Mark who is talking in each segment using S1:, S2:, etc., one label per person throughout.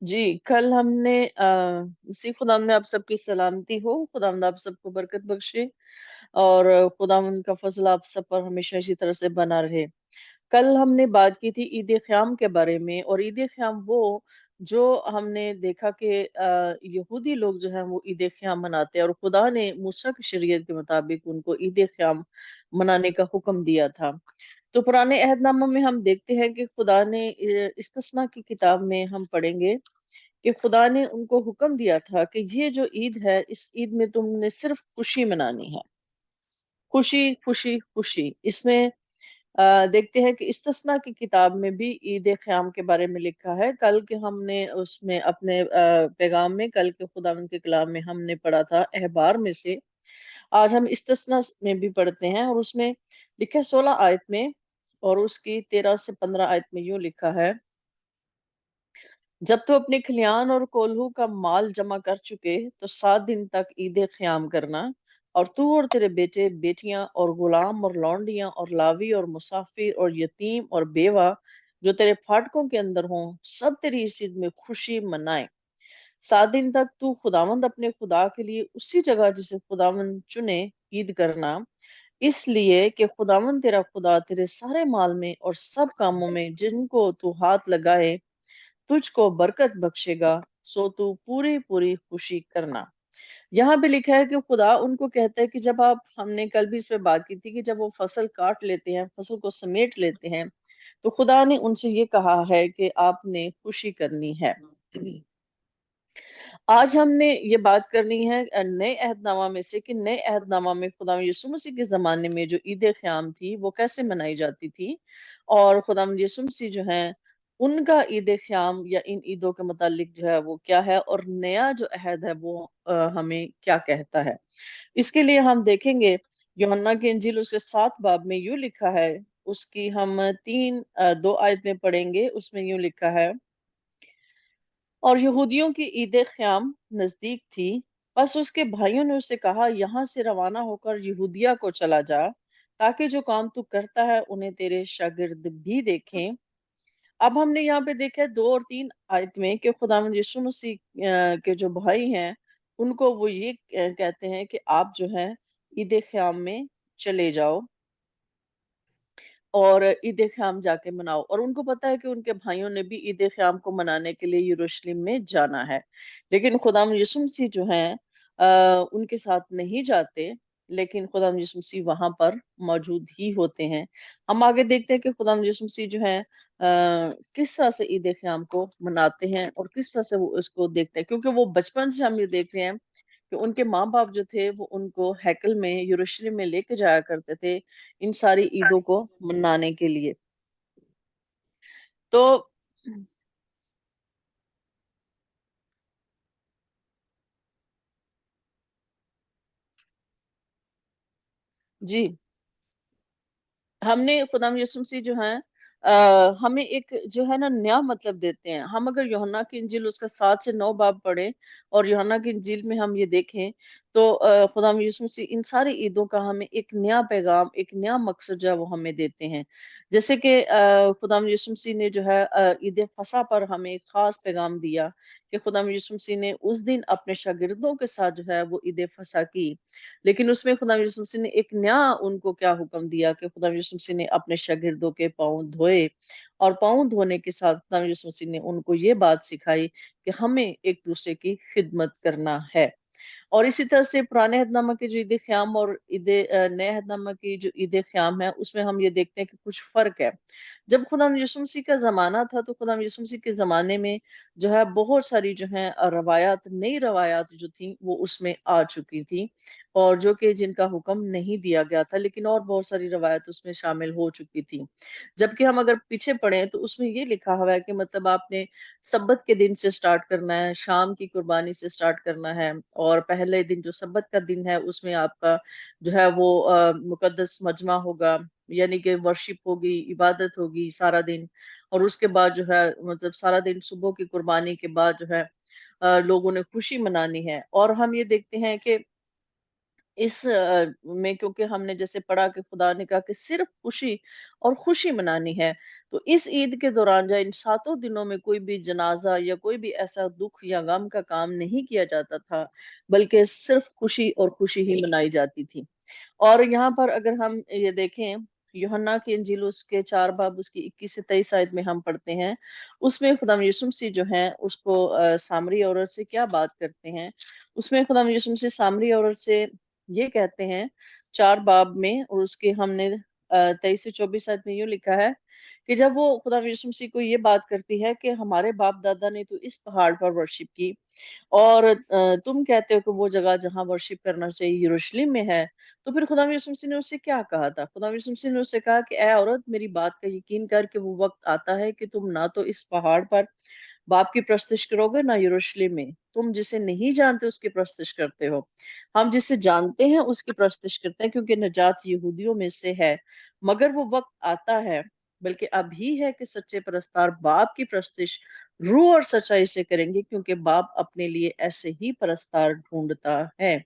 S1: जी, कल हमने उसी खुदा में आप सबकी सलामती हो, खुदावंद आप सबको बरकत बख्शे और खुदावंद का फजल आप सब पर हमेशा इसी तरह से बना रहे। कल हमने बात की थी ईद क़याम के बारे में, और ईद क़याम वो जो हमने देखा कि यहूदी लोग जो हैं वो ईद क़याम मनाते हैं, और खुदा ने मूसा की शरीयत के मुताबिक उनको ईद क़याम मनाने का हुक्म दिया था। तो पुराने अहदनामा में हम देखते हैं कि खुदा ने इस्तिस्ना की किताब में हम पढ़ेंगे कि खुदा ने उनको हुक्म दिया था कि ये जो ईद है, इस ईद में तुमने सिर्फ खुशी मनानी है। खुशी, खुशी, खुशी। इसमें देखते हैं कि इस्तिस्ना की किताब में भी ईद क़याम के बारे में लिखा है। कल के हमने उसमें अपने पैगाम में, कल के खुदावंद के कलाम में हमने पढ़ा था अहबार में से। आज हम इस्तिस्ना में भी पढ़ते हैं, और उसमें लिखा है 16 आयत में, और उसकी 13 से 15 आयत में यूँ लिखा है, जब तू अपने खलियान और कोल्हू का माल जमा कर चुके तो 7 दिन तक ईद क़याम करना, और तू और तेरे बेटे बेटियां और गुलाम और लौंडियां और लावी और मुसाफिर और यतीम और बेवा जो तेरे फाटकों के अंदर हों, सब तेरी इस ईद में खुशी मनाए। 7 दिन तक तू खुदावंद अपने खुदा के लिए उसी जगह जिसे खुदावंद चुने ईद करना, इसलिए कि खुदावंद तेरा खुदा तेरे सारे माल में और सब कामों में जिनको तू हाथ लगाए तुझको बरकत बख्शेगा, सो तू पूरी पूरी खुशी करना। यहाँ पे लिखा है कि खुदा उनको कहता है कि जब आप, हमने कल भी इस पे बात की थी कि जब वो फसल काट लेते हैं, फसल को समेट लेते हैं, तो खुदा ने उनसे ये कहा है कि आपने खुशी करनी है। आज हमने ये बात करनी है नए अहदनामा में से, कि नए अहदनामा में खुदा यीशु मसीह के ज़माने में जो ईद क़याम थी वो कैसे मनाई जाती थी, और खुदा यीशु मसीह जो हैं उनका ईद क़याम या इन ईदों के मुतालिक जो है वो क्या है, और नया जो अहद है वो हमें क्या कहता है। इसके लिए हम देखेंगे यूहन्ना की इंजील उसके 7 बाब में यूँ लिखा है, उसकी हम 2 आयत में पढ़ेंगे, उसमें यूँ लिखा है, और यहूदियों की ईद क़याम नजदीक थी, बस उसके भाइयों ने उसे कहा, यहाँ से रवाना होकर यहूदिया को चला जा, ताकि जो काम तू करता है उन्हें तेरे शागिर्द भी देखें। अब हमने यहाँ पे देखा है 2 और 3 आयत में कि खुदावंद यीशु मसीह के जो भाई हैं उनको वो ये कहते हैं कि आप जो है ईद क़याम में चले जाओ और ईद क़याम जाके मनाओ, और उनको पता है कि उनके भाइयों ने भी ईद क़याम को मनाने के लिए यरूशलेम में जाना है। लेकिन खुदावंद यीशु मसीह जो हैं उनके साथ नहीं जाते, लेकिन खुदावंद यीशु मसीह वहाँ पर मौजूद ही होते हैं। हम आगे देखते हैं कि खुदावंद यीशु मसीह जो हैं किस तरह से ईद क़याम को मनाते हैं और किस तरह से वो इसको देखते हैं, क्योंकि वो बचपन से हम ये देख रहे हैं कि उनके माँ-बाप जो थे वो उनको हैकल में, यरूशलेम में लेके जाया करते थे इन सारी ईदों को मनाने के लिए। तो जी, हमने खुदावंद यीशु मसीह जो हैं हमें एक जो है ना नया मतलब देते हैं। हम अगर यूहन्ना की इंजील उसका 7 से 9 बाब पढ़ें, और यूहन्ना की इंजील में हम ये देखें, तो खुदावंद यीशु मसीह इन सारी ईदों का हमें एक नया पैगाम, एक नया मकसद जो है वो हमें देते हैं। जैसे कि खुदावंद यीशु मसीह ने जो है ईद फसह पर हमें एक खास पैगाम दिया कि खुदावंद यीशु मसीह ने उस दिन अपने शागिर्दों के साथ जो है वो ईद फसह की। लेकिन उसमें खुदा यीशु मसीह ने एक नया उनको क्या हुक्म दिया कि खुदा यीशु मसीह ने अपने शागिर्दों के पाँव धोए, और पाँव धोने के साथ खुदा यीशु मसीह ने उनको ये बात सिखाई कि हमें एक दूसरे की खिदमत करना है। और इसी तरह से पुराने अहदनामा की जो ईद क़याम और नए अहदनामा की जो ईद क़याम है उसमें हम ये देखते हैं कि कुछ फर्क है। जब खुदा यीशु मसीह का ज़माना था तो खुदा यीशु मसीह के ज़माने में जो है बहुत सारी जो है रवायात, नई रवायात जो थी वो उसमें आ चुकी थी, और जो कि जिनका हुक्म नहीं दिया गया था, लेकिन और बहुत सारी रवायत उसमें शामिल हो चुकी थी। जबकि हम अगर पीछे पढ़ें तो उसमें ये लिखा हुआ है कि मतलब आपने सब्बत के दिन से स्टार्ट करना है, शाम की कुर्बानी से स्टार्ट करना है, और पहले दिन जो सब्बत का दिन है उसमें आपका जो है वो मुकद्दस मजमा होगा, यानी कि वर्शिप होगी, इबादत होगी सारा दिन। और उसके बाद जो है मतलब सारा दिन सुबह की कुर्बानी के बाद जो है लोगों ने खुशी मनानी है। और हम ये देखते हैं कि इस में क्योंकि हमने जैसे पढ़ा कि खुदा ने कहा कि सिर्फ खुशी और खुशी मनानी है। तो इस ईद के दौरान जो इन 7 दिनों में कोई भी जनाज़ा या कोई भी ऐसा दुःख या गम का काम नहीं किया जाता था, बल्कि सिर्फ खुशी और खुशी ही मनाई जाती थी। और यहाँ पर अगर हम ये देखें, यूहन्ना की इंजील उसके 4 बाब उसकी 21 से 23 आयत में हम पढ़ते हैं, उसमें खुदा यीशु मसीह जो है उसको सामरी औरत से क्या बात करते हैं। उसमें खुदा यीशु मसीह सामरी औरत से ये कहते हैं 4 बाब में, और उसके हमने 23 से 24 आयत में यूँ लिखा है कि जब वो खुदा यीशु मसीह को ये बात करती है कि हमारे बाप दादा ने तो इस पहाड़ पर वर्शिप की, और तुम कहते हो कि वो जगह जहाँ वर्शिप करना चाहिए यरूशलेम में है। तो फिर खुदा यीशु मसीह ने उससे क्या कहा था? खुदा यीशु मसीह ने उससे कहा कि ऐ औरत, मेरी बात का यकीन कर कि वो वक्त आता है कि तुम ना तो इस पहाड़ पर बाप की प्रस्तिश करोगे ना यरूशलेम में। तुम जिसे नहीं जानते उसकी प्रस्तिश करते हो। हम जिसे जानते हैं उसकी प्रस्तिश करते हैं, क्योंकि नजात यहूदियों में से है। मगर वो वक्त आता है, बल्कि अभी है, कि सच्चे परस्तार बाप की प्रस्तिश रूह और सच्चाई से करेंगे, क्योंकि बाप अपने लिए ऐसे ही परस्तार ढूंढता है।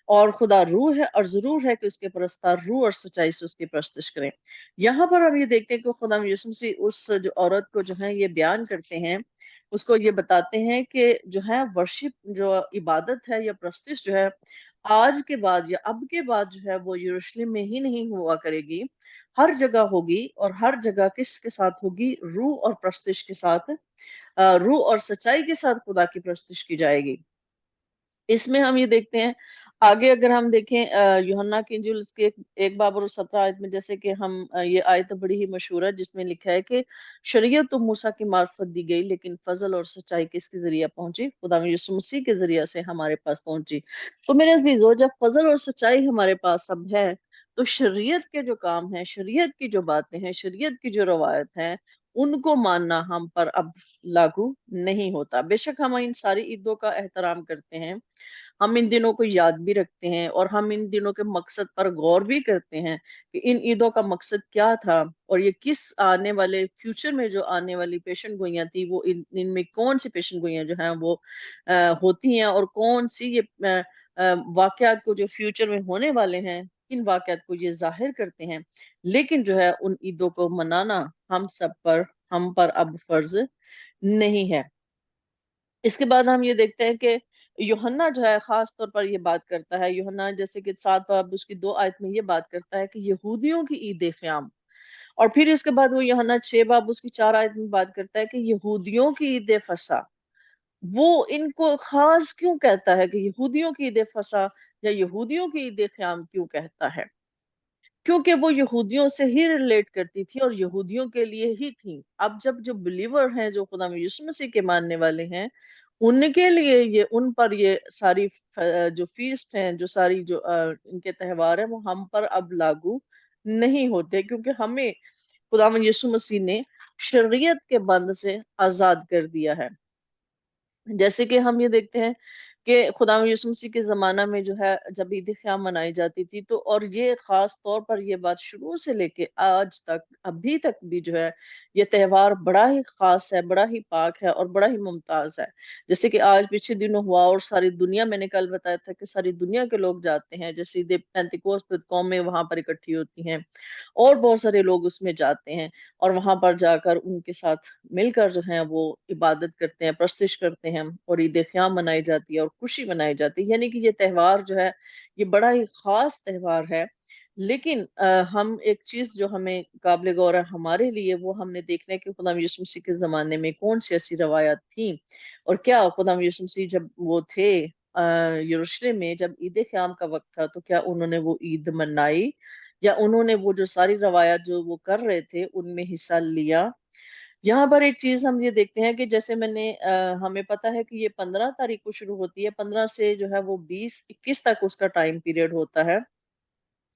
S1: और खुदा रूह है, और जरूर है कि उसके परस्तार रूह और सच्चाई से उसकी प्रस्तिश करें। यहाँ पर हम ये देखते हैं कि खुदा यीशु मसीह उस जो औरत को जो है ये बयान करते हैं, उसको ये बताते हैं कि जो है वर्शिप, जो इबादत है या प्रस्तिश जो है, आज के बाद या अब के बाद जो है वो यरूशलेम में ही नहीं हुआ करेगी, हर जगह होगी। और हर जगह किसके साथ होगी? रूह और प्रस्तिश के साथ, रूह और सच्चाई के साथ खुदा की प्रस्तिश की जाएगी। इसमें हम ये देखते हैं, आगे अगर हम देखें यूहन्ना की इंजील उसके 1 बाब और 17 आयत में, जैसे कि हम ये आयत तो बड़ी ही मशहूर है जिसमें लिखा है कि शरीयत तो मूसा की मार्फत दी गई, लेकिन फजल और सच्चाई किसके जरिए पहुंची? खुदा यीशु मसीह के जरिए से हमारे पास पहुंची। तो मेरे अजीजों, जब फजल और सच्चाई हमारे पास अब है, तो शरीयत के जो काम है, शरीयत की जो बातें हैं, शरीयत की जो रवायत है, उनको मानना हम पर अब लागू नहीं होता। बेशक हम इन सारी ईदों का एहतराम करते हैं, हम इन दिनों को याद भी रखते हैं, और हम इन दिनों के मकसद पर गौर भी करते हैं कि इन ईदों का मकसद क्या था, और ये किस आने वाले फ्यूचर में जो आने वाली पेशन गोइयां थी, वो इनमें कौन सी पेशन गोइयां जो हैं वो होती हैं, और कौन सी ये वाकयात को जो फ्यूचर में होने वाले हैं, किन वाकयात को ये जाहिर करते हैं। लेकिन जो है उन ईदों को मनाना हम पर अब फर्ज नहीं है। इसके बाद हम ये देखते हैं कि यूहन्ना जो है खास तौर पर ये बात करता है, यूहन्ना जैसे कि 7 बाब उसकी 2 आयत में ये बात करता है कि यहूदियों की ईद क़याम। और फिर इसके बाद वो यूहन्ना 6 बाब उसकी 4 आयत में बात करता है कि यहूदियों की ईद फसह। वो इनको खास क्यों कहता है कि यहूदियों की ईद फसह या यहूदियों की ईद क़याम क्यों कहता है? क्योंकि वो यहूदियों से ही रिलेट करती थी और यहूदियों के लिए ही थी। अब जब जो बिलीवर हैं, जो खुदा यीशु मसीह के मानने वाले हैं, उनके लिए ये, उन पर ये सारी जो फीस्ट हैं, जो सारी जो इनके त्योहार हैं, वो हम पर अब लागू नहीं होते, क्योंकि हमें खुदा यीशु मसीह ने शरीयत के बंध से आजाद कर दिया है। जैसे कि हम ये देखते हैं कि खुदा यीशु मसीह के ज़माना में जो है, जब ईद क़याम मनाई जाती थी, तो और ये ख़ास तौर पर ये बात शुरू से लेके आज तक, अभी तक भी जो है, ये त्योहार बड़ा ही ख़ास है, बड़ा ही पाक है और बड़ा ही मुमताज़ है। जैसे कि आज पीछे दिनों हुआ, और सारी दुनिया, मैंने कल बताया था कि सारी दुनिया के लोग जाते हैं, जैसे ईद पेंतिकोस्त पे कौमें वहाँ पर इकट्ठी होती हैं, और बहुत सारे लोग उसमें जाते हैं, और वहां पर जाकर उनके साथ मिलकर जो है वो इबादत करते हैं, प्रस्तिश करते हैं, और ईद क़याम मनाई जाती है और खुशी मनाई जाती है। यानी कि ये त्योहार जो है, ये बड़ा ही खास त्योहार है। लेकिन हम एक चीज जो हमें काबिल गौर है हमारे लिए, वो हमने देखना है कि खुदा यीशु मसीह के जमाने में कौन सी ऐसी रवायत थी, और क्या खुदा यीशु मसीह जब वो थे यरूशलेम में, जब ईद क़याम का वक्त था, तो क्या उन्होंने वो ईद मनाई, या उन्होंने वो जो सारी रवायत जो वो कर रहे थे उनमें हिस्सा लिया। यहाँ पर एक चीज हम ये देखते हैं कि जैसे हमें पता है कि ये 15 तारीख को शुरू होती है, 15 से जो है वो 20-21 तक उसका टाइम पीरियड होता है।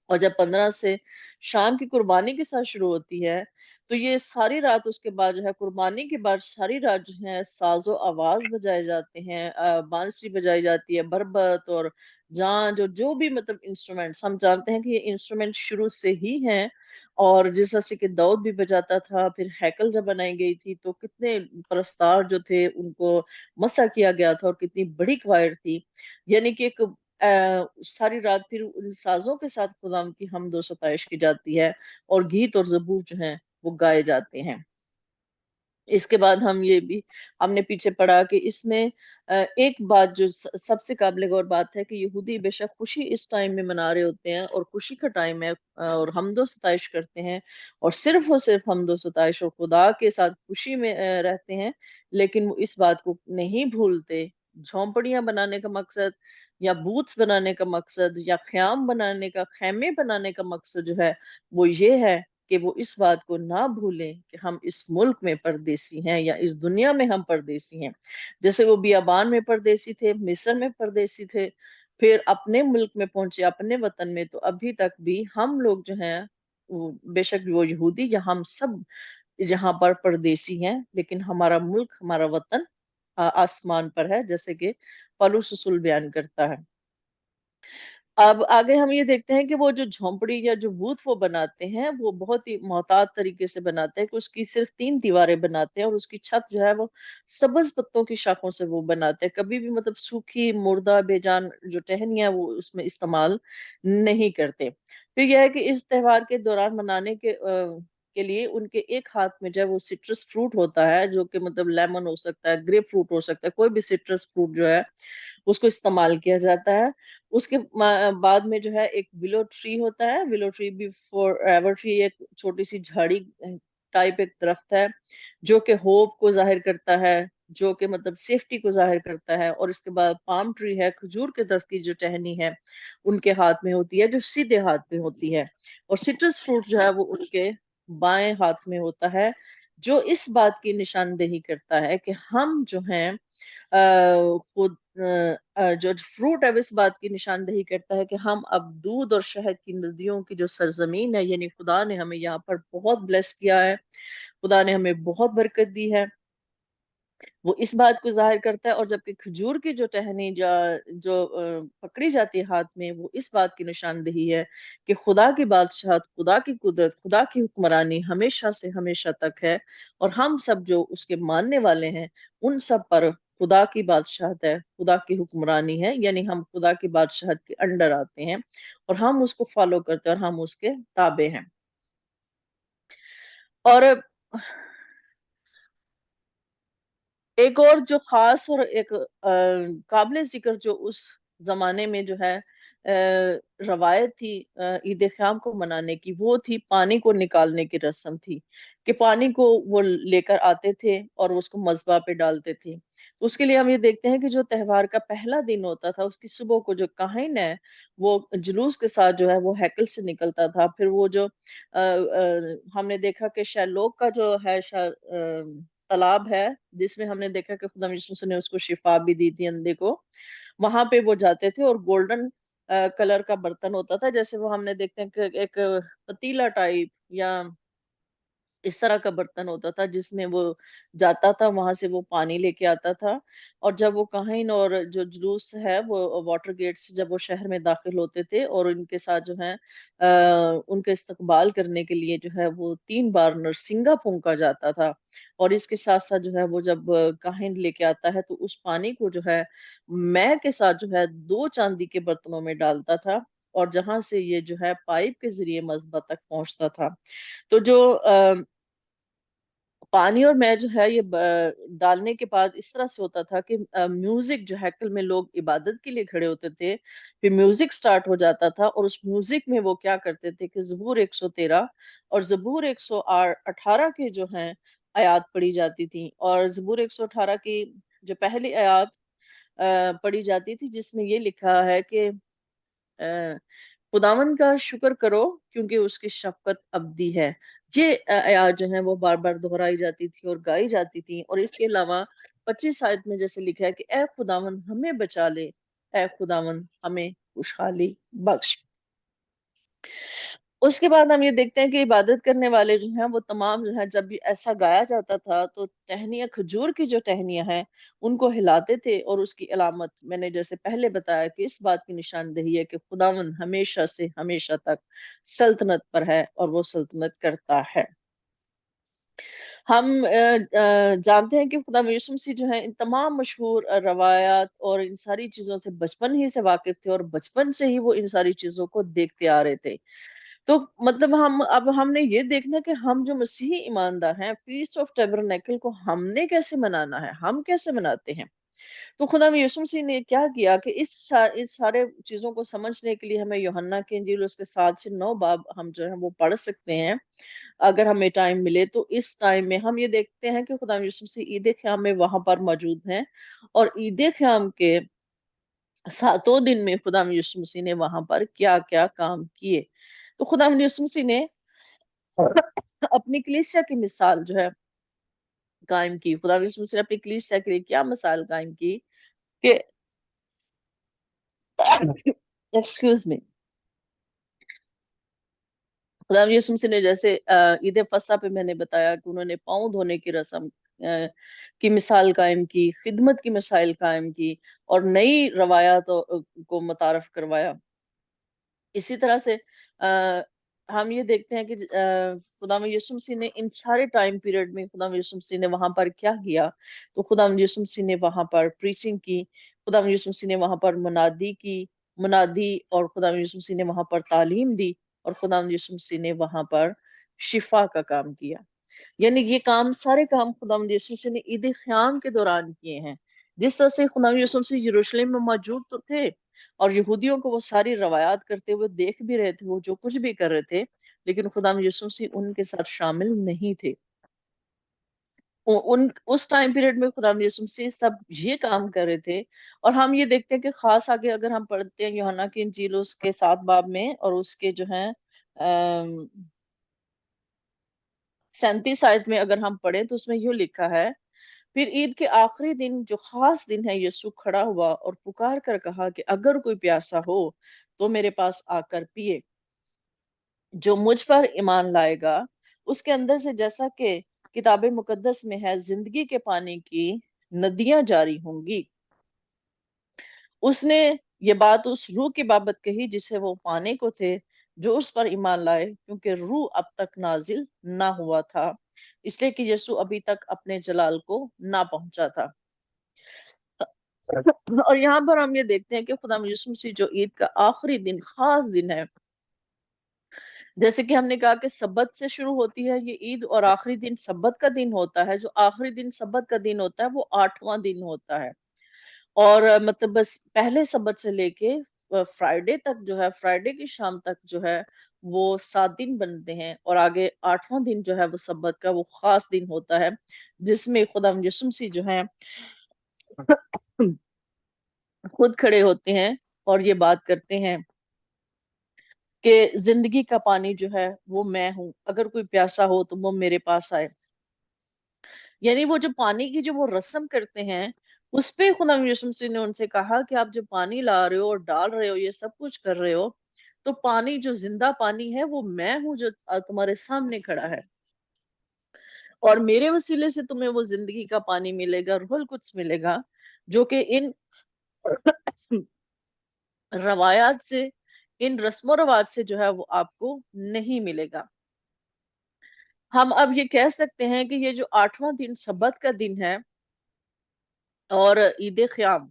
S1: और जब 15 से शाम की कुर्बानी के साथ शुरू होती है, तो ये सारी रात, उसके बाद जो है कुर्बानी के बाद सारी रात जो है साज़ो आवाज़ बजाए जाते हैं, बांसुरी बजाई जाती है, बरबत और झांझ, और जो भी मतलब इंस्ट्रूमेंट्स, हम जानते हैं कि ये इंस्ट्रूमेंट शुरू से ही हैं। और जिस तरह से कि दाऊद भी बजाता था, फिर हैकल जब बनाई गई थी, तो कितने परस्तार जो थे उनको मसा किया गया था, और कितनी बड़ी क्वायर थी। यानी कि एक सारी रात फिर उन साज़ों के साथ खुदाम की हम्द व सताइश की जाती है और गीत और ज़बूर जो हैं वो गाए जाते हैं। इसके बाद हम ये भी हमने पीछे पढ़ा कि इसमें एक बात जो सबसे काबिल गौर बात है कि यहूदी बेशक खुशी इस टाइम में मना रहे होते हैं और खुशी का टाइम है, और हमदो सताइश करते हैं और सिर्फ हमदो सताइश और खुदा के साथ खुशी में रहते हैं, लेकिन वो इस बात को नहीं भूलते। झोंपड़ियां बनाने का मकसद या बूथ्स बनाने का मकसद या ख्याम बनाने का खैमे बनाने का मकसद जो है वो ये है कि वो इस बात को ना भूलें कि हम इस मुल्क में परदेसी हैं या इस दुनिया में हम परदेसी हैं। जैसे वो बियाबान में परदेसी थे, मिस्र में परदेसी थे, फिर अपने मुल्क में पहुंचे, अपने वतन में, तो अभी तक भी हम लोग जो हैं बेशक वो यहूदी या हम सब यहाँ पर परदेसी हैं, लेकिन हमारा मुल्क, हमारा वतन आसमान पर है, जैसे कि पौलुस रसूल बयान करता है। अब आगे हम ये देखते हैं कि वो जो झोंपड़ी या जो बूथ वो बनाते हैं वो बहुत ही मोहतात तरीके से बनाते हैं कि उसकी सिर्फ 3 दीवारें बनाते हैं और उसकी छत जो है वो सब्ज पत्तों की शाखों से वो बनाते हैं। कभी भी मतलब सूखी मुर्दा बेजान जो टहनियां वो उसमें इस्तेमाल नहीं करते। फिर यह है कि इस त्योहार के दौरान मनाने के लिए उनके एक हाथ में जो है वो सिट्रस फ्रूट होता है, जो कि मतलब लेमन हो सकता है, ग्रेप फ्रूट हो सकता है, कोई भी सिट्रस फ्रूट जो है उसको इस्तेमाल किया जाता है। उसके बाद में जो है एक विलो ट्री होता है। विलो ट्री भी फॉर एवर ट्री एक छोटी सी झाड़ी टाइप एक दरख्त है जो कि होप को जाहिर करता है, जो कि मतलब सेफ्टी को जाहिर करता है। और इसके बाद पाम ट्री है, खजूर के दरख्त की जो टहनी है उनके हाथ में होती है, जो सीधे हाथ में होती है। और सिट्रस फ्रूट जो है वो उनके बाएं हाथ में होता है, जो इस बात की निशानदेही करता है कि हम जो हैं खुद जो फ्रूट है वो इस बात की निशानदेही करता है कि हम अब दूध और शहद की नदियों की जो सरजमीन है, यानी खुदा ने हमें यहाँ पर बहुत ब्लेस किया है, खुदा ने हमें बहुत बरकत दी है, वो इस बात को जाहिर करता है। और जबकि खजूर की जो टहनी जो पकड़ी जाती है हाथ में, वो इस बात की निशानदेही है कि खुदा की बादशाहत, खुदा की कुदरत, खुदा की हुक्मरानी हमेशा से हमेशा तक है, और हम सब जो उसके मानने वाले हैं उन सब पर खुदा की बादशाहत है, खुदा की हुक्मरानी है, यानी हम खुदा की बादशाहत के अंडर आते हैं और हम उसको फॉलो करते हैं और हम उसके ताबे हैं। और एक और जो खास और एक काबिल जिक्र जो उस जमाने में जो है रवायत थी ईद ख्याम को मनाने की, वो थी पानी को निकालने की रस्म थी, कि पानी को वो लेकर आते थे और उसको मज़बा पे डालते थे। तो उसके लिए हम ये देखते हैं कि जो त्योहार का पहला दिन होता था उसकी सुबह को जो काहिन है वो जुलूस के साथ जो है वो हैकल से निकलता था। फिर वो जो हमने देखा कि शैलोक का जो है तालाब है, जिसमें हमने देखा कि खुदा यीशु ने उसको शिफा भी दी थी अंधे को, वहां पे वो जाते थे और गोल्डन कलर का बर्तन होता था, जैसे वो हमने देखते हैं कि एक पतीला टाइप या इस तरह का बर्तन होता था जिसमें वो जाता था, वहां से वो पानी लेके आता था। और जब वो काहिन और जो जुलूस है वो वाटर गेट से जब वो शहर में दाखिल होते थे और उनके साथ जो है उनका इस्तकबाल करने के लिए जो है वो 3 बार नरसिंगा फूंका जाता था। और इसके साथ साथ जो है वो जब काहिन लेके आता है तो उस पानी को जो है मैं के साथ जो है 2 चांदी के बर्तनों में डालता था, और जहां से ये जो है पाइप के जरिए मस्बा तक पहुंचता था। तो जो पानी और मैं जो है ये डालने के बाद इस तरह से होता था कि म्यूजिक जो हैकल में लोग इबादत के लिए खड़े होते थे, फिर म्यूजिक स्टार्ट हो जाता था और उस म्यूजिक में वो क्या करते थे कि जबूर 113 और जबूर 118 के जो हैं आयात पढ़ी जाती थी। और जबूर 118 की जो पहली आयात पढ़ी जाती थी जिसमें ये लिखा है कि खुदावन का शुक्र करो क्योंकि उसकी शफकत अब्दी है। ये आयत जो है वो बार बार दोहराई जाती थी और गाई जाती थी। और इसके अलावा 25 आयत में जैसे लिखा है कि ए खुदावन हमें बचा ले, ए खुदावन हमें खुशहाली बख्श। उसके बाद हम ये देखते हैं कि इबादत करने वाले जो हैं वो तमाम जो है जब भी ऐसा गाया जाता था तो टहनियाँ, खजूर की जो टहनियाँ हैं उनको हिलाते थे। और उसकी अलामत मैंने जैसे पहले बताया कि इस बात की निशानदेही है कि खुदावंद हमेशा से हमेशा तक सल्तनत पर है और वो सल्तनत करता है। ہم جانتے ہیں کہ خدا یسوع مسیح جو ہے ان تمام مشہور روایات اور ان ساری چیزوں سے بچپن ہی سے واقف تھے، اور بچپن سے ہی وہ ان ساری چیزوں کو دیکھتے آ رہے تھے۔ تو مطلب ہم نے یہ دیکھنا کہ ہم جو مسیحی ایماندار ہیں، فیسٹ آف ٹیبرنیکل کو ہم نے کیسے منانا ہے، ہم کیسے مناتے ہیں۔ تو خدا یسوع مسیح نے کیا کیا کہ اس سارے چیزوں کو سمجھنے کے لیے ہمیں یوحنا کی انجیل اس کے 7 سے 9 باب ہم جو ہے وہ پڑھ سکتے ہیں اگر ہمیں ٹائم ملے تو۔ اس ٹائم میں ہم یہ دیکھتے ہیں کہ خدا یسوع مسیح عید خیام میں وہاں پر موجود ہیں، اور عید خیام کے 7 دن میں خدا یسوع مسیح نے وہاں پر کیا کیا کام کیے۔ تو خدا یسوع مسیح نے اپنی کلیسیا کی مثال جو ہے قائم کی۔ خدا یسوع مسیح نے اپنی کلیسیا کے لیے کیا مثال قائم کی کہ ایکسکیوز می، خدا یسوع مسیح نے جیسے عید فصح پہ میں نے بتایا کہ انہوں نے پاؤں دھونے کی رسم کی مثال قائم کی، خدمت کی مثال قائم کی، اور نئی روایات کو متعارف کروایا۔ اسی طرح سے ہم یہ دیکھتے ہیں کہ خدا یسوع مسیح نے ان سارے ٹائم پیریڈ میں خدا یسوع مسیح نے وہاں پر کیا کیا۔ تو خدا یسوع مسیح نے وہاں پر پریچنگ کی، خدا یسوع مسیح نے وہاں پر منادی، اور خدا یسوع مسیح نے وہاں پر تعلیم دی، اور خدا یسوع مسیح نے وہاں پر شفا کا کام کیا۔ یعنی یہ سارے کام خدا یسوع مسیح نے عید خیام کے دوران کیے ہیں۔ جس طرح سے خدا یسوع مسیح یروشلم میں موجود تو تھے، اور یہودیوں کو وہ ساری روایات کرتے ہوئے دیکھ بھی رہے تھے، وہ جو کچھ بھی کر رہے تھے، لیکن خدا یسوع مسیح ان کے ساتھ شامل نہیں تھے۔ اس ٹائم پیریڈ میں خدا یسوع مسیح سب یہ کام کر رہے تھے۔ اور ہم یہ دیکھتے ہیں کہ خاص آگے اگر ہم پڑھتے ہیں یوحنا کی انجیل اس کے 7 باب میں، اور اس کے جو ہیں 37 آیت میں اگر ہم پڑھیں تو اس میں یوں لکھا ہے، پھر عید کے آخری دن جو خاص دن ہے، یسوع کھڑا ہوا اور پکار کر کہا کہ اگر کوئی پیاسا ہو تو میرے پاس آ کر پیے، جو مجھ پر ایمان لائے گا اس کے اندر سے جیسا کہ کتاب مقدس میں ہے زندگی کے پانی کی ندیاں جاری ہوں گی۔ اس نے یہ بات اس روح کی بابت کہی جسے وہ پانے کو تھے، جو اس پر ایمان لائے، کیونکہ روح اب تک نازل نہ ہوا تھا، اس لیے کہ یسوع ابھی تک اپنے جلال کو نہ پہنچا تھا۔ اور یہاں پر ہم یہ دیکھتے ہیں کہ خدا یسوع مسیح جو عید کا آخری دن خاص دن ہے، جیسے کہ ہم نے کہا کہ سبت سے شروع ہوتی ہے یہ عید، اور آخری دن سبت کا دن ہوتا ہے۔ جو آخری دن سبت کا دن ہوتا ہے وہ 8واں دن ہوتا ہے، اور مطلب بس پہلے سبت سے لے کے فرائیڈے تک جو ہے، فرائیڈے کی شام تک جو ہے وہ 7 دن بنتے ہیں، اور آگے 8واں دن جو ہے وہ سبت کا وہ خاص دن ہوتا ہے، جس میں خدا یسوع مسیح جو ہے خود کھڑے ہوتے ہیں اور یہ بات کرتے ہیں کہ زندگی کا پانی جو ہے وہ میں ہوں، اگر کوئی پیاسا ہو تو وہ میرے پاس آئے۔ یعنی وہ جو پانی کی جو وہ رسم کرتے ہیں، اس پہ خدا یسوع مسیح نے ان سے کہا کہ آپ جو پانی لا رہے ہو اور ڈال رہے ہو، یہ سب کچھ کر رہے ہو، تو پانی جو زندہ پانی ہے وہ میں ہوں جو تمہارے سامنے کھڑا ہے، اور میرے وسیلے سے تمہیں وہ زندگی کا پانی ملے گا، روح القدس ملے گا، جو کہ ان روایات سے، ان رسم و رواج سے جو ہے وہ آپ کو نہیں ملے گا۔ ہم اب یہ کہہ سکتے ہیں کہ یہ جو 8واں دن سبت کا دن ہے اور عید خیام،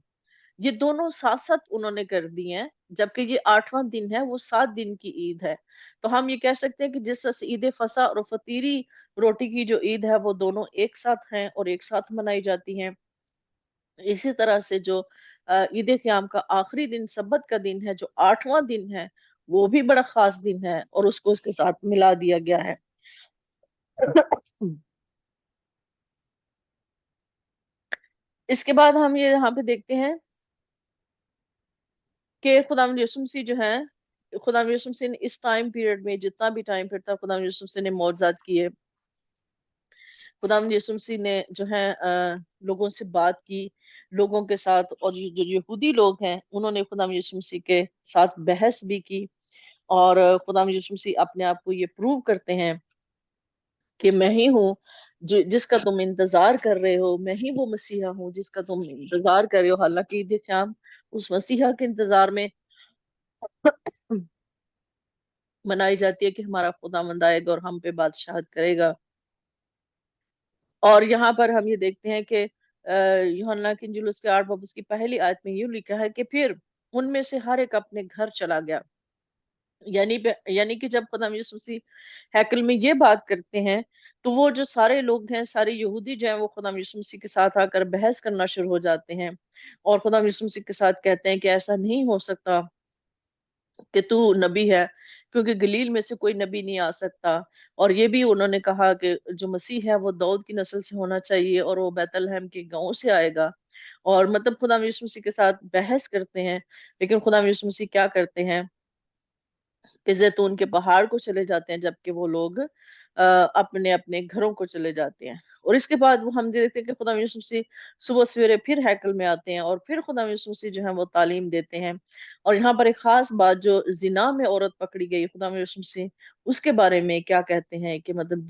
S1: یہ دونوں ساتھ ساتھ انہوں نے کر دی ہیں، جبکہ یہ 8واں دن ہے، وہ 7 دن کی عید ہے۔ تو ہم یہ کہہ سکتے ہیں کہ جس طرح سے عید فصح اور فطیری روٹی کی جو عید ہے وہ دونوں ایک ساتھ ہیں اور ایک ساتھ منائی جاتی ہیں، اسی طرح سے جو عید قیام کا آخری دن سبت کا دن ہے، جو 8واں دن ہے، وہ بھی بڑا خاص دن ہے، اور اس کو اس کے ساتھ ملا دیا گیا ہے۔ اس کے بعد ہم یہ یہاں پہ دیکھتے ہیں کہ خدا یسوع مسیح جو ہے، خدا یسوع مسیح نے اس ٹائم پیریڈ میں جتنا بھی ٹائم پیریڈ تھا، خدا یسوع مسیح نے معجزات کیے، خدا یسوع مسیح نے جو ہے لوگوں سے بات کی، لوگوں کے ساتھ، اور جو یہودی لوگ ہیں انہوں نے خدا یسوع مسیح کے ساتھ بحث بھی کی، اور خدا یسوع مسیح اپنے آپ کو یہ پروو کرتے ہیں کہ میں ہی ہوں جس کا تم انتظار کر رہے ہو، میں ہی وہ مسیحا ہوں جس کا تم انتظار کر رہے ہو۔ حالانکہ عید خیام اس مسیحا کے انتظار میں منائی جاتی ہے کہ ہمارا خداوند آئے گا اور ہم پہ بادشاہت کرے گا۔ اور यहाँ पर हम ये देखते हैं कि यूहन्ना की इंजील उसके 8 बाब उसकी पहली आयत में यूं लिखा है कि फिर उनमें से हर एक अपने घर चला गया। यानी कि जब खुदा यीशु मसीह हैकल में ये बात करते हैं, तो वो जो सारे लोग हैं, सारे यहूदी जो हैं, वो खुदा यीशु मसीह के साथ आकर बहस करना शुरू हो जाते हैं और खुदा यीशु मसीह के साथ कहते हैं कि ऐसा नहीं हो सकता कि तू नबी है, क्योंकि गलील में से कोई नबी नहीं आ सकता। और ये भी उन्होंने कहा कि जो मसीह है वो दाऊद की नस्ल से होना चाहिए और वो बैतलहम के गांव से आएगा। और मतलब खुदा यीशु मसीह के साथ बहस करते हैं, लेकिन खुदा यीशु मसीह क्या करते हैं कि जैतून के पहाड़ को चले जाते हैं, जबकि वो लोग अपने अपने घरों को चले जाते हैं। और इसके बाद वो हम देखते हैं कि खुदा यीशु मसीह सुबह सवेरे फिर हैकल में आते हैं और फिर खुदा यीशु मसीह जो है वो तालीम देते हैं। और यहाँ पर एक खास बात, जो जिना में औरत पकड़ी गई, खुदा यीशु मसीह उसके बारे में क्या कहते हैं कि मतलब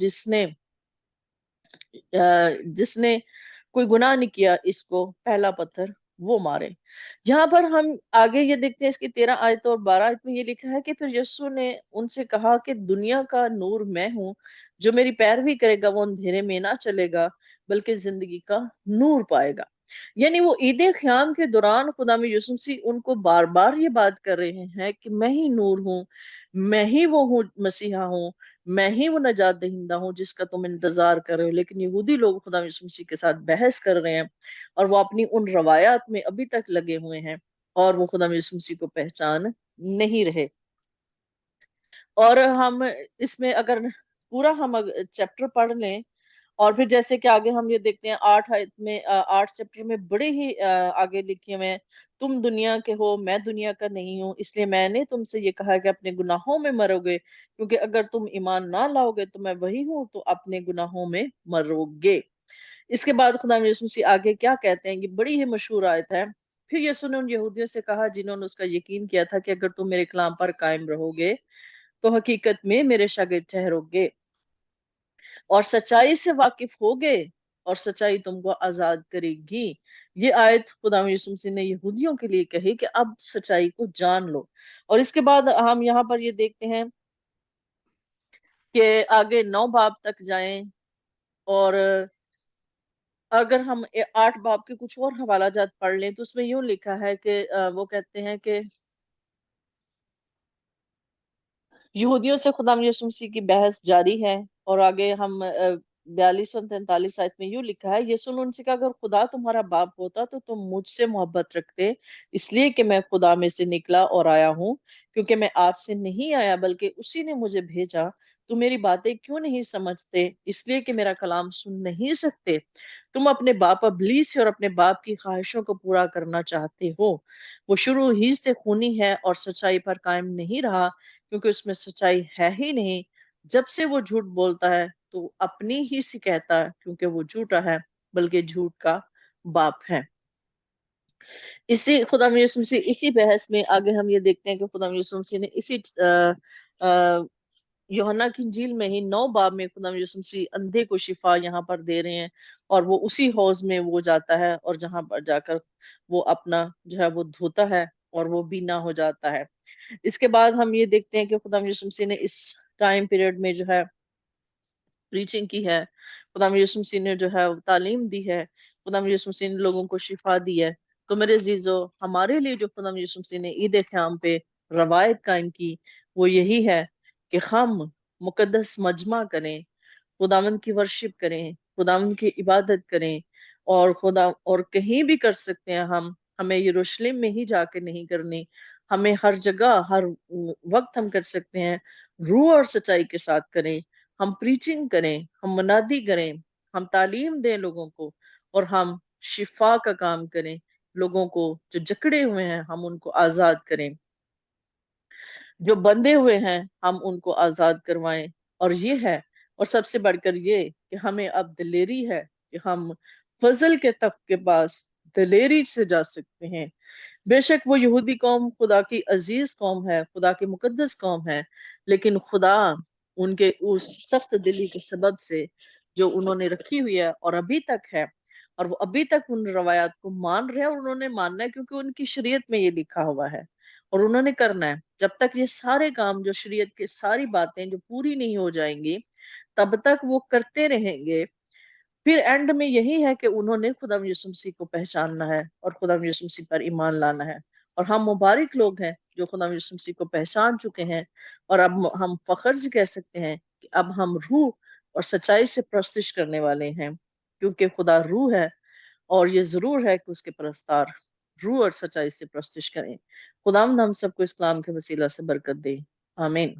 S1: जिसने कोई गुनाह नहीं किया, इसको पहला पत्थर वो मारे। यहाँ पर हम आगे ये देखते हैं, इसकी 13 आयत और 12 आयत में ये लिखा है कि फिर यीशु ने उनसे कहा कि दुनिया का नूर मैं हूँ, जो मेरी पैरवी करेगा वो अंधेरे में ना चलेगा, बल्कि जिंदगी का नूर पाएगा। यानी वो ईद ख्याम के दौरान खुदा में यीशु मसीह उनको बार बार ये बात कर रहे हैं कि मैं ही नूर हूँ, मैं ही वो हूँ, मसीहा हूँ, मैं ही वो नजात दहिंदा हूँ जिसका तुम इंतजार कर रहे हो। लेकिन यहूदी लोग खुदा यीशु मसीह के साथ बहस कर रहे हैं और वो अपनी उन रवायात में अभी तक लगे हुए हैं और वो खुदा यीशु मसीह को पहचान नहीं रहे। और हम इसमें अगर पूरा हम चैप्टर पढ़ लें, और फिर जैसे कि आगे हम ये देखते हैं 8 आयत में 8 चैप्टर में बड़े ही आगे लिखे हुए हैं, तुम दुनिया के हो, मैं दुनिया का नहीं हूँ, इसलिए मैंने तुमसे ये कहा कि अपने गुनाहों में मरोगे, क्योंकि अगर तुम ईमान ना लाओगे तो मैं वही हूँ, तो अपने गुनाहों में मरोगे। इसके बाद खुदा यीशु मसीह आगे क्या कहते हैं, ये बड़ी ही मशहूर आयत है। फिर यीशु ने उन यहूदियों से कहा जिन्होंने उसका यकीन किया था कि अगर तुम मेरे कलाम पर कायम रहोगे तो हकीकत में मेरे शागिर्द ठहरोगे और सच्चाई से वाकिफ होगे और सच्चाई तुमको आजाद करेगी। ये आयत खुदा यीशु मसीह ने यहूदियों के लिए कही कि अब सच्चाई को जान लो। और इसके बाद हम यहाँ पर ये देखते हैं कि आगे 9 बाब तक जाएं, और अगर हम 8 बाब के कुछ और हवाला जात पढ़ लें, तो उसमें यूं लिखा है कि वो कहते हैं कि यहूदियों से खुदा यीशु मसीह की बहस जारी है। और आगे हम 42 और 43 आयत में यूं लिखा है, यीशु ने उनसे कहा, अगर खुदा तुम्हारा बाप होता तो तुम मुझसे मोहब्बत रखते, इसलिए कि मैं खुदा में से निकला और आया हूँ, क्योंकि मैं आपसे नहीं आया बल्कि उसी ने मुझे भेजा। तुम मेरी बातें क्यों नहीं समझते, इसलिए कि मेरा कलाम सुन नहीं सकते। तुम अपने बाप इब्लीस से और अपने बाप की ख्वाहिशों को पूरा करना चाहते हो। वो शुरू ही से खूनी है और सच्चाई पर कायम नहीं रहा, क्योंकि उसमें सच्चाई है ही नहीं। जब से वो झूठ बोलता है तो अपनी ही से कहता है, क्योंकि वो झूठा है, बल्कि झूठ का बाप है। इसी खुदा यीशु मसीह इसी बहस में आगे हम ये देखते हैं कि खुदा यीशु मसीह ने इसी यूहन्ना की इंजील में ही 9 बाब में खुदा यीशु मसीह अंधे को शिफा यहाँ पर दे रहे हैं। और वो उसी हौज में वो जाता है और जहां पर जाकर वो अपना जो है वो धोता है और वो बीना हो जाता है। इसके बाद हम ये देखते हैं कि खुदा यीशु मसीह ने इस टाइम पीरियड में जो है प्रीचिंग की है, खुदा यीशु मसीह ने जो है वो तालीम दी है, खुदा यीशु मसीह ने लोगों को शिफा दी है। तो मेरे जीजो, हमारे लिए जो खुदा यीशु मसीह ने ईद क़याम पे रवायत कायम की, वो यही है कि हम मुकद्दस मजमा करें, खुदावंद की वर्शिप करें, खुदावंद की इबादत करें। और खुदा और कहीं भी कर सकते हैं हम, हमें यरूशलेम में ही जाके नहीं करनी, हमें हर जगह हर वक्त हम कर सकते हैं। रूह और सच्चाई के साथ करें, हम प्रीचिंग करें, हम मनादी करें, हम तालीम दें लोगों को, और हम शिफा का काम करें। लोगों को जो जकड़े हुए हैं हम उनको आजाद करें, जो बंधे हुए हैं हम उनको आजाद करवाएं। और ये है, और सबसे बढ़कर ये कि हमें अब दिलेरी है कि हम फजल के तख्त के पास दिलेरी से जा सकते हैं। बेशक वो यहूदी कौम खुदा की अजीज कौम है, खुदा की मुकद्दस कौम है, लेकिन खुदा उनके उस सख्त दिली के सबब से जो उन्होंने रखी हुई है और अभी तक है, और वो अभी तक उन रवायात को मान रहे हैं, और उन्होंने मानना है क्योंकि उनकी शरीयत में ये लिखा हुआ है और उन्होंने करना है। जब तक ये सारे काम, जो शरीयत की सारी बातें जो पूरी नहीं हो जाएंगी, तब तक वो करते रहेंगे। پھر اینڈ میں یہی ہے کہ انہوں نے خدا یسوع مسیح کو پہچاننا ہے اور خدا یسوع مسیح پر ایمان لانا ہے، اور ہم مبارک لوگ ہیں جو خدا یسوع مسیح کو پہچان چکے ہیں، اور اب ہم فخر سے کہہ سکتے ہیں کہ اب ہم روح اور سچائی سے پرستش کرنے والے ہیں، کیونکہ خدا روح ہے، اور یہ ضرور ہے کہ اس کے پرستار روح اور سچائی سے پرستش کریں۔ خداوند ہم سب کو اس کلام کے وسیلہ سے برکت دے، آمین۔